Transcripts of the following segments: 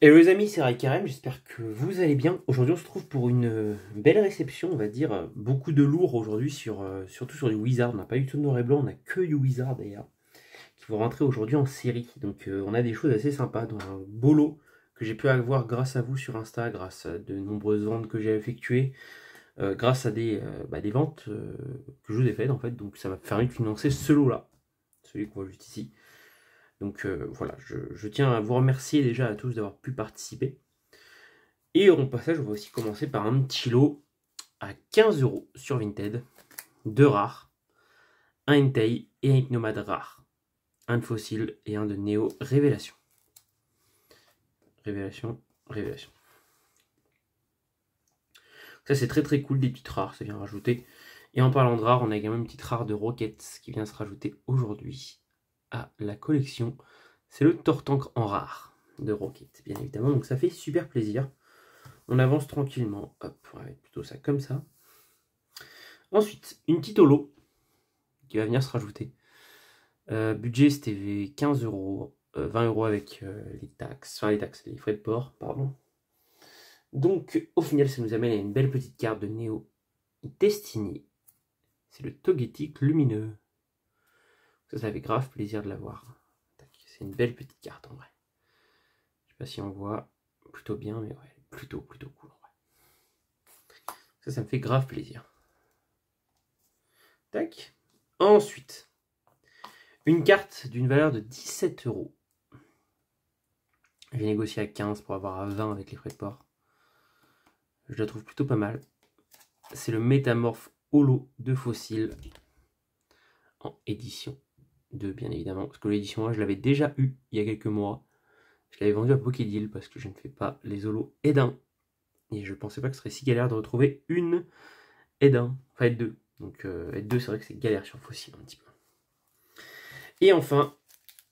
Hello les amis, c'est Rai Karem, j'espère que vous allez bien. Aujourd'hui on se trouve pour une belle réception, on va dire. Beaucoup de lourd aujourd'hui, surtout sur du Wizard. On n'a pas eu tout de noir et blanc, on n'a que du Wizard d'ailleurs, qui vont rentrer aujourd'hui en série. Donc on a des choses assez sympas, dans un beau lot que j'ai pu avoir grâce à vous sur Insta, grâce à de nombreuses ventes que j'ai effectuées, grâce à des ventes que je vous ai faites en fait. Donc ça m'a permis de financer ce lot-là, celui qu'on voit juste ici. Donc voilà, je tiens à vous remercier déjà à tous d'avoir pu participer. Et au passage, on va aussi commencer par un petit lot à 15 € sur Vinted, deux rares, un Entei et un Hypnomade rare, un de fossile et un de Néo Révélation. Révélation, Révélation. Ça c'est très très cool, des petites rares, ça vient rajouter. Et en parlant de rares, on a également une petite rare de Rockets qui vient se rajouter aujourd'hui à la collection. C'est le Tortank en rare de Rocket, bien évidemment, donc ça fait super plaisir. On avance tranquillement, hop, on va mettre plutôt ça comme ça. Ensuite, une petite holo qui va venir se rajouter. Budget c'était 15 €, 20 € avec les taxes, les frais de port, pardon. Donc au final ça nous amène à une belle petite carte de Néo Destiny. C'est le Togetic lumineux. Ça fait grave plaisir de l'avoir. C'est une belle petite carte en vrai. Je sais pas si on voit plutôt bien, mais ouais, plutôt cool en vrai. Ça me fait grave plaisir. Tac. Ensuite, une carte d'une valeur de 17 €. J'ai négocié à 15 pour avoir à 20 avec les frais de port. Je la trouve plutôt pas mal. C'est le Métamorphe Holo de Fossile en édition 2, bien évidemment. Parce que l'édition 1, je l'avais déjà eu il y a quelques mois. Je l'avais vendu à Pokédeal parce que je ne fais pas les holos Edin. Et je pensais pas que ce serait si galère de retrouver une Edin, enfin Ed 2. Donc Ed 2, c'est vrai que c'est galère sur Fossile un petit peu. Et enfin,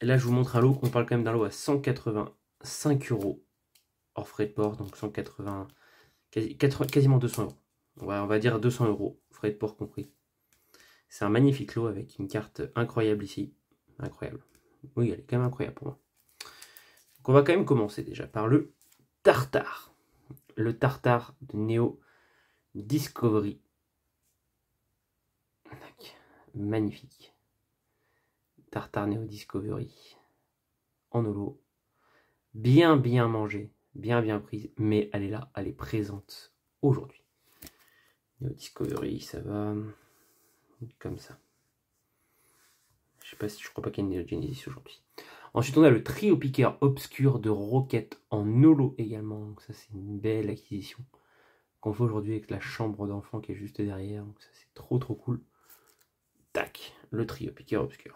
là je vous montre un lot. On parle quand même d'un lot à 185 € hors frais de port, donc 180, quasiment 200 €. On va dire 200 €, frais de port compris. C'est un magnifique lot avec une carte incroyable ici. Incroyable. Oui, elle est quand même incroyable pour moi. Donc on va quand même commencer déjà par le Tartare. Le Tartare de Neo Discovery. Magnifique. Tartare Neo Discovery. En holo. Bien mangée. Bien prise. Mais elle est là, elle est présente aujourd'hui. Neo Discovery, ça va comme ça. Je crois pas qu'il y ait une Neo Genesis aujourd'hui. Ensuite, on a le Trio Piqueur Obscur de Rocket en holo également. Donc ça, c'est une belle acquisition qu'on fait aujourd'hui avec la chambre d'enfant qui est juste derrière. Donc ça, c'est trop cool. Tac, le Trio Piqueur Obscur.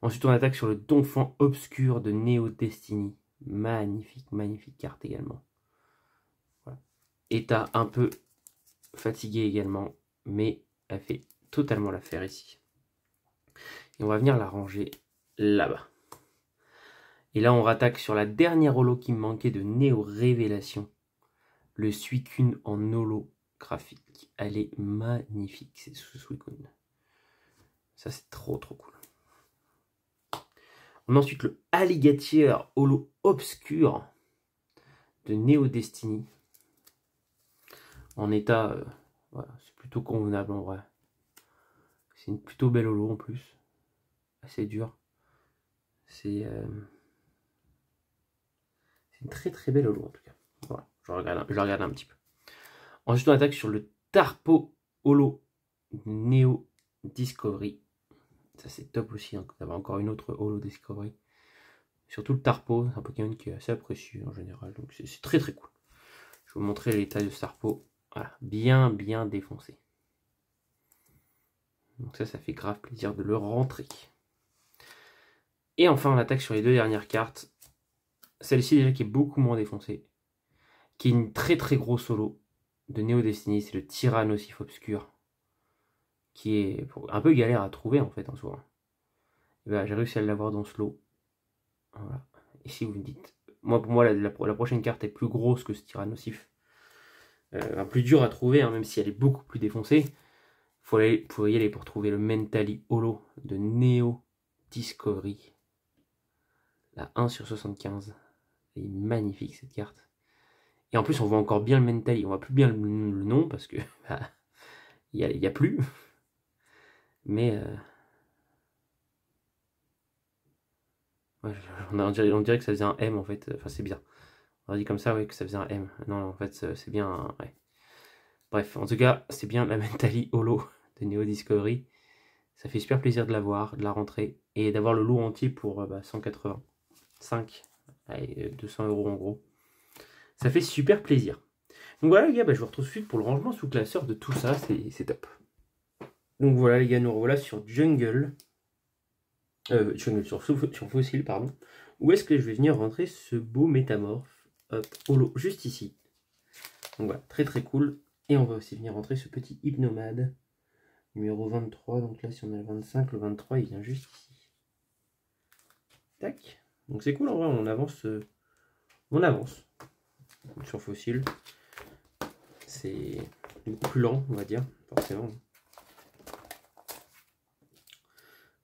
Ensuite, on attaque sur le Donphan Obscur de Neo Destiny. Magnifique carte également. Voilà. État un peu fatigué également, mais elle fait totalement l'affaire ici. Et on va venir la ranger là-bas. Et là, on rattaque sur la dernière holo qui me manquait de Néo Révélation. Le Suicune en holo graphique. Elle est magnifique, c'est ce Suicune. Ça, c'est trop cool. On a ensuite le Alligator holo obscur de Neo Destiny. En état, voilà, c'est plutôt convenable en vrai. C'est une plutôt belle holo en plus. Assez dur. C'est une très belle holo en tout cas. Voilà, je la regarde un petit peu. Ensuite, on attaque sur le Tarpo holo Neo Discovery. Ça, c'est top aussi, hein, d'avoir encore une autre holo Discovery. Surtout le Tarpo, c'est un Pokémon qui est assez apprécié en général. Donc, c'est très cool. Je vais vous montrer l'état de ce Tarpo. Voilà, bien défoncé. Donc ça fait grave plaisir de le rentrer. Et enfin, on attaque sur les deux dernières cartes. Celle-ci déjà qui est beaucoup moins défoncée. Qui est une très grosse holo de Neo Destiny. C'est le Tyrannosif Obscur. Qui est un peu galère à trouver en fait en soi. Ben, j'ai réussi à l'avoir dans ce lot. Voilà. Ici vous me dites, pour moi la prochaine carte est plus grosse que ce Tyrannosif. Plus dur à trouver, hein, même si elle est beaucoup plus défoncée. Faut y aller pour trouver le Mentally Holo de Neo Discovery. La 1/75. Elle est magnifique cette carte. Et en plus, on voit encore bien le Mentali. On voit plus bien le nom parce que il y a plus. Mais ouais, on dirait que ça faisait un M en fait. Enfin, c'est bien. On a dit comme ça, oui, que ça faisait un M. Non, en fait, c'est bien. Ouais. Bref, en tout cas, c'est bien la Mentali Holo de Neo Discovery. Ça fait super plaisir de l'avoir, de la rentrer et d'avoir le lot entier pour 185. Allez, 200 € en gros. Ça fait super plaisir. Donc voilà les gars, je vous retrouve tout de suite pour le rangement sous classeur de tout ça, c'est top. Donc voilà les gars, nous revoilà sur Jungle. Sur Fossil, pardon. Où est-ce que je vais venir rentrer ce beau métamorphe holo, juste ici. Donc voilà, très très cool. Et on va aussi venir rentrer ce petit hypnomade. Numéro 23, donc là si on a le 25, le 23 il vient juste ici. Tac. Donc c'est cool en vrai, on avance. Sur Fossil. C'est beaucoup plus lent, on va dire, forcément.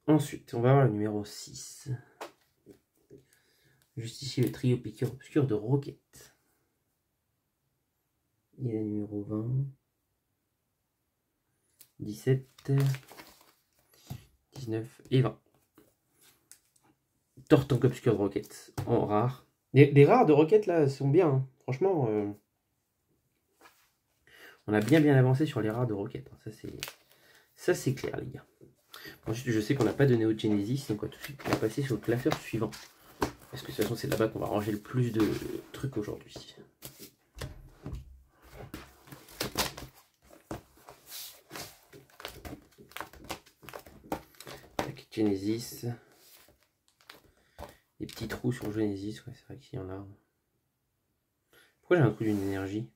Ensuite, on va avoir le numéro 6. Juste ici, le trio piqueur obscur de Rocket. Et le numéro 20. 17. 19 et 20. Tortank obscur de Rocket en rare. Les rares de Rocket là sont bien, hein. Franchement, on a bien avancé sur les rares de Rocket. Ça c'est clair les gars. Ensuite je sais qu'on n'a pas de Neo Genesis, donc on va tout de suite passer sur le classeur suivant. Parce que de toute façon c'est là-bas qu'on va ranger le plus de trucs aujourd'hui. Genesis. Des petits trous sur Genesis, ouais, c'est vrai qu'il y en a. Pourquoi j'ai un trou d'une énergie?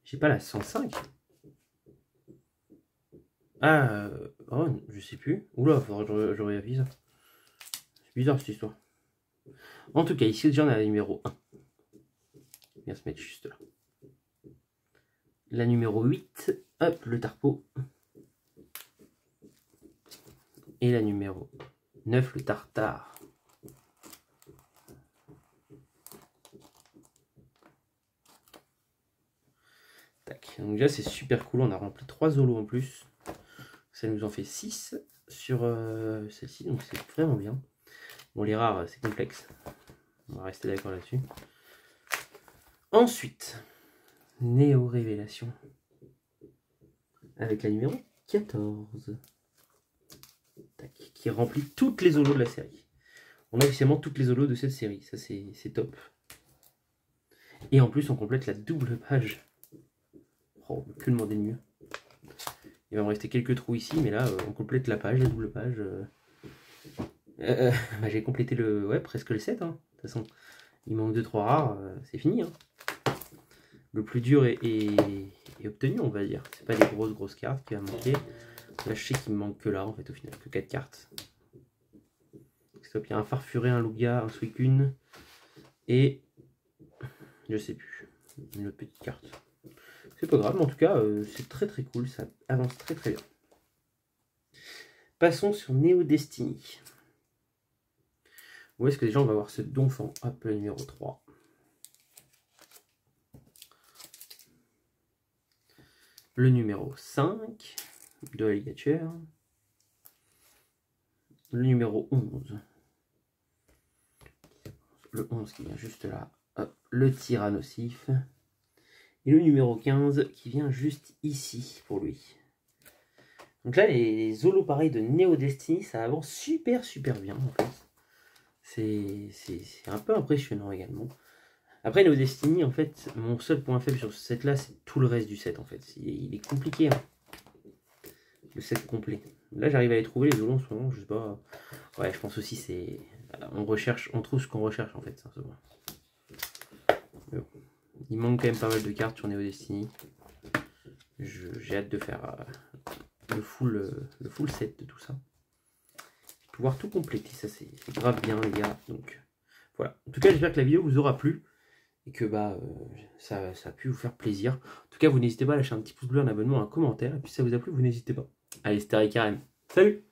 J'ai pas la 105. Ah, oh, je sais plus. Oula, faudrait que je réavise. C'est bizarre cette histoire. En tout cas, ici, déjà, on a la numéro 1. On va se mettre juste là. La numéro 8, hop, le tarpeau. Et la numéro 9, le tartare. Tac. Donc déjà, c'est super cool. On a rempli 3 holos en plus. Ça nous en fait 6 sur celle-ci. Donc c'est vraiment bien. Bon, les rares, c'est complexe. On va rester d'accord là-dessus. Ensuite, Néo Révélation. Avec la numéro 14. Tac, qui remplit toutes les holos de la série. On a officiellement toutes les holos de cette série. Ça, c'est top. Et en plus, on complète la double page. Oh, que demander de mieux. Il va me rester quelques trous ici, mais là, on complète la page, la double page. J'ai complété presque le 7. Hein. De toute façon, il manque 2-3 rares, c'est fini. Hein. Le plus dur est obtenu, on va dire. C'est pas des grosses cartes qui va manquer. Là, je sais qu'il me manque que là, en fait, au final, que 4 cartes. Stop, il y a un farfuré, un louga, un Suicune et je sais plus, une autre petite carte. C'est pas grave, mais en tout cas, c'est très cool, ça avance très bien. Passons sur Neo Destiny. Où est-ce que déjà on va voir ce Donphan? Hop, le numéro 3. Le numéro 5 de Alligator. Le numéro 11. Le 11 qui vient juste là. Hop, le Tyrannosif. Et le numéro 15 qui vient juste ici pour lui. Donc là, les holos pareils de Neo Destiny, ça avance super bien en fait. C'est un peu impressionnant également. Après Neo Destiny, en fait, mon seul point faible sur ce set là, c'est tout le reste du set en fait. Il est compliqué, hein. Le set complet. Là, j'arrive à les trouver les holos en ce moment, je sais pas. Ouais, je pense aussi c'est... On trouve ce qu'on recherche en fait, simplement. Bon. Il manque quand même pas mal de cartes sur Neo Destiny. J'ai hâte de faire le full set de tout ça. Pouvoir tout compléter, ça c'est grave bien les gars. Donc voilà. En tout cas, j'espère que la vidéo vous aura plu. Et que ça a pu vous faire plaisir. En tout cas, vous n'hésitez pas à lâcher un petit pouce bleu, un abonnement, un commentaire. Et puis si ça vous a plu, vous n'hésitez pas. Allez, c'était Ricarem. Salut!